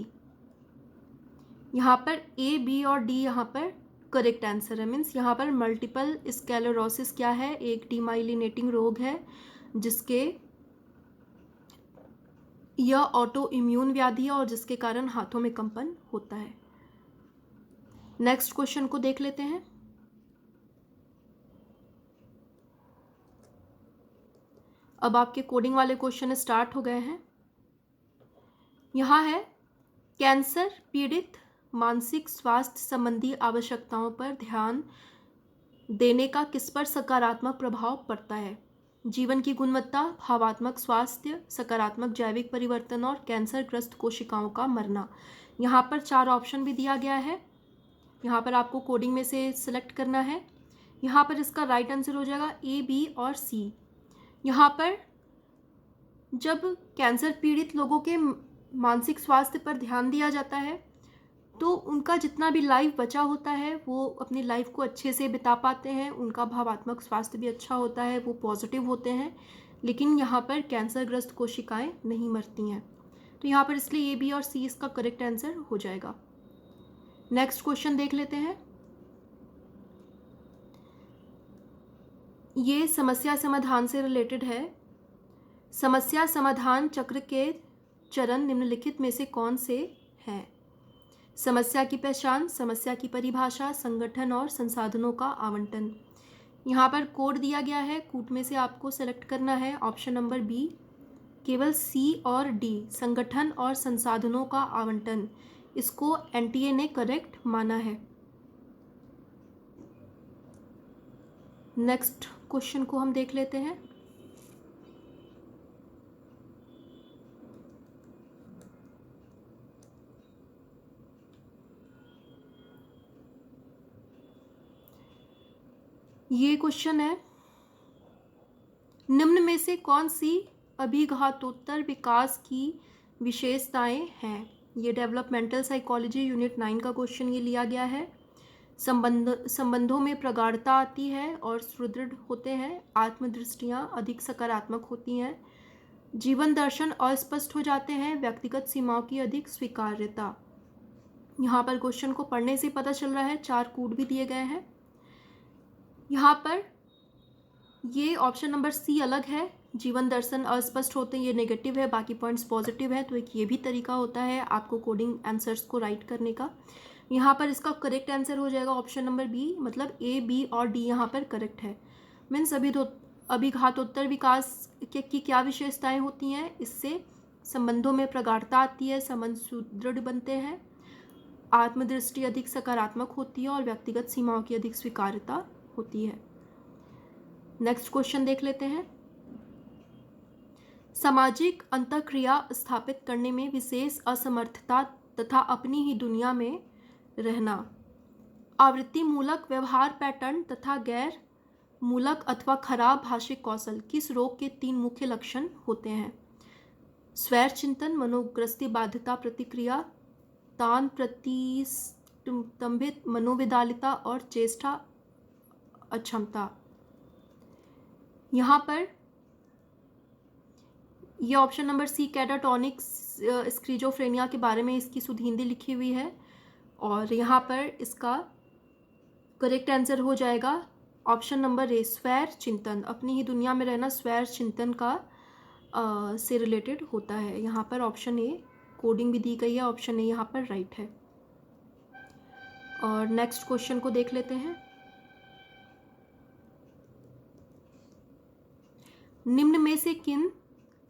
यहाँ पर ए, बी और डी यहाँ पर करेक्ट आंसर है। मीन्स यहाँ पर मल्टीपल स्क्लेरोसिस क्या है? एक डीमाइलिनेटिंग रोग है जिसके यह ऑटो इम्यून व्याधि है और जिसके कारण हाथों में कंपन होता है। नेक्स्ट क्वेश्चन को देख लेते हैं। अब आपके कोडिंग वाले क्वेश्चन स्टार्ट हो गए हैं। यहाँ है, कैंसर पीड़ित मानसिक स्वास्थ्य संबंधी आवश्यकताओं पर ध्यान देने का किस पर सकारात्मक प्रभाव पड़ता है? जीवन की गुणवत्ता, भावात्मक स्वास्थ्य, सकारात्मक जैविक परिवर्तन और कैंसरग्रस्त कोशिकाओं का मरना। यहाँ पर 4 ऑप्शन भी दिया गया है। यहाँ पर आपको कोडिंग में से सिलेक्ट करना है। यहाँ पर इसका राइट आंसर हो जाएगा ए, बी और सी। यहाँ पर जब कैंसर पीड़ित लोगों के मानसिक स्वास्थ्य पर ध्यान दिया जाता है तो उनका जितना भी लाइफ बचा होता है वो अपनी लाइफ को अच्छे से बिता पाते हैं, उनका भावात्मक स्वास्थ्य भी अच्छा होता है, वो पॉजिटिव होते हैं। लेकिन यहाँ पर कैंसरग्रस्त कोशिकाएं नहीं मरती हैं। तो यहाँ पर इसलिए ए, बी और सी इसका करेक्ट आंसर हो जाएगा। नेक्स्ट क्वेश्चन देख लेते हैं। ये समस्या समाधान से रिलेटेड है। समस्या समाधान चक्र के चरण निम्नलिखित में से कौन से हैं? समस्या की पहचान, समस्या की परिभाषा, संगठन और संसाधनों का आवंटन। यहाँ पर कोड दिया गया है, कोड में से आपको सेलेक्ट करना है ऑप्शन नंबर बी। केवल सी और डी, संगठन और संसाधनों का आवंटन, इसको एनटीए ने करेक्ट माना है। नेक्स्ट क्वेश्चन को हम देख लेते हैं। ये क्वेश्चन है, निम्न में से कौन सी अभिघातोत्तर विकास की विशेषताएं हैं? ये डेवलपमेंटल साइकोलॉजी यूनिट 9 का क्वेश्चन ये लिया गया है। संबंधों में प्रगाढ़ता आती है और सुदृढ़ होते हैं, आत्मदृष्टियाँ अधिक सकारात्मक होती हैं, जीवन दर्शन अस्पष्ट हो जाते हैं, व्यक्तिगत सीमाओं की अधिक स्वीकार्यता। यहाँ पर क्वेश्चन को पढ़ने से पता चल रहा है, 4 कोड भी दिए गए हैं। यहाँ पर ये ऑप्शन नंबर सी अलग है, जीवन दर्शन अस्पष्ट होते हैं, ये नेगेटिव है, बाकी पॉइंट्स पॉजिटिव है। तो एक ये भी तरीका होता है आपको कोडिंग आंसर्स को राइट करने का। यहाँ पर इसका करेक्ट आंसर हो जाएगा ऑप्शन नंबर बी, मतलब ए, बी और डी यहाँ पर करेक्ट है। मीन्स अभिघातोत्तर विकास की क्या विशेषताएं होती हैं? इससे संबंधों में प्रगाढ़ता आती है, संबंध सुदृढ़ बनते हैं, आत्मदृष्टि अधिक सकारात्मक होती है और व्यक्तिगत सीमाओं की अधिक स्वीकार्यता होती है। नेक्स्ट क्वेश्चन देख लेते हैं। सामाजिक अंतःक्रिया स्थापित करने में विशेष असमर्थता तथा अपनी ही दुनिया में रहना, आवृत्ति मूलक व्यवहार पैटर्न तथा गैर मूलक अथवा खराब भाषिक कौशल किस रोग के 3 मुख्य लक्षण होते हैं? स्वैर चिंतन, मनोग्रस्ती बाध्यता प्रतिक्रिया, तान प्रतिस्तंभित मनोविदालिता और चेष्टा अक्षमता। यहाँ पर ये ऑप्शन नंबर सी कैटाटोनिक स्क्रीजोफ्रेनिया के बारे में इसकी शुद्ध हिंदी लिखी हुई है और यहाँ पर इसका करेक्ट आंसर हो जाएगा ऑप्शन नंबर ए, स्वैर चिंतन। अपनी ही दुनिया में रहना स्वैर चिंतन का से रिलेटेड होता है। यहाँ पर ऑप्शन ए कोडिंग भी दी गई है, ऑप्शन ए यहाँ पर राइट है। और नेक्स्ट क्वेश्चन को देख लेते हैं। निम्न में से किन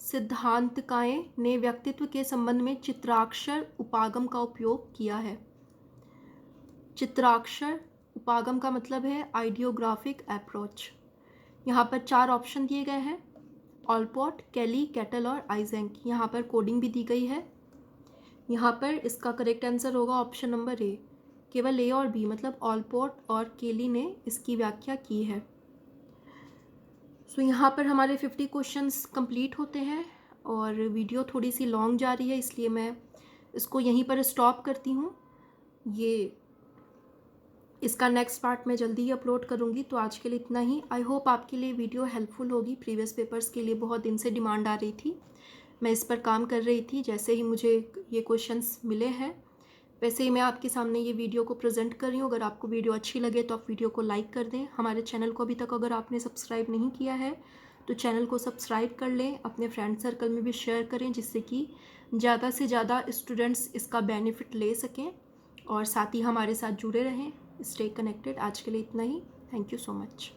सिद्धांतकाएं ने व्यक्तित्व के संबंध में चित्राक्षर उपागम का उपयोग किया है? चित्राक्षर उपागम का मतलब है आइडियोग्राफिक अप्रोच। यहाँ पर 4 ऑप्शन दिए गए हैं, ऑलपॉट, केली, कैटल और आइजेंक। यहाँ पर कोडिंग भी दी गई है। यहाँ पर इसका करेक्ट आंसर होगा ऑप्शन नंबर ए, केवल ए और बी, मतलब ऑलपॉट और केली ने इसकी व्याख्या की है। सो यहाँ पर हमारे 50 क्वेश्चंस कंप्लीट होते हैं और वीडियो थोड़ी सी लॉन्ग जा रही है, इसलिए मैं इसको यहीं पर स्टॉप करती हूँ। इसका नेक्स्ट पार्ट मैं जल्दी ही अपलोड करूँगी। तो आज के लिए इतना ही। आई होप आपके लिए वीडियो हेल्पफुल होगी। प्रीवियस पेपर्स के लिए बहुत दिन से डिमांड आ रही थी, मैं इस पर काम कर रही थी। जैसे ही मुझे ये क्वेश्चंस मिले हैं वैसे ही मैं आपके सामने ये वीडियो को प्रेजेंट कर रही हूँ। अगर आपको वीडियो अच्छी लगे तो आप वीडियो को लाइक कर दें। हमारे चैनल को अभी तक अगर आपने सब्सक्राइब नहीं किया है तो चैनल को सब्सक्राइब कर लें, अपने फ्रेंड सर्कल में भी शेयर करें, जिससे कि ज़्यादा से ज़्यादा स्टूडेंट्स इसका बेनिफिट ले सकें और साथ ही हमारे साथ जुड़े रहें। Stay connected. आज के लिए इतना ही। Thank you so much.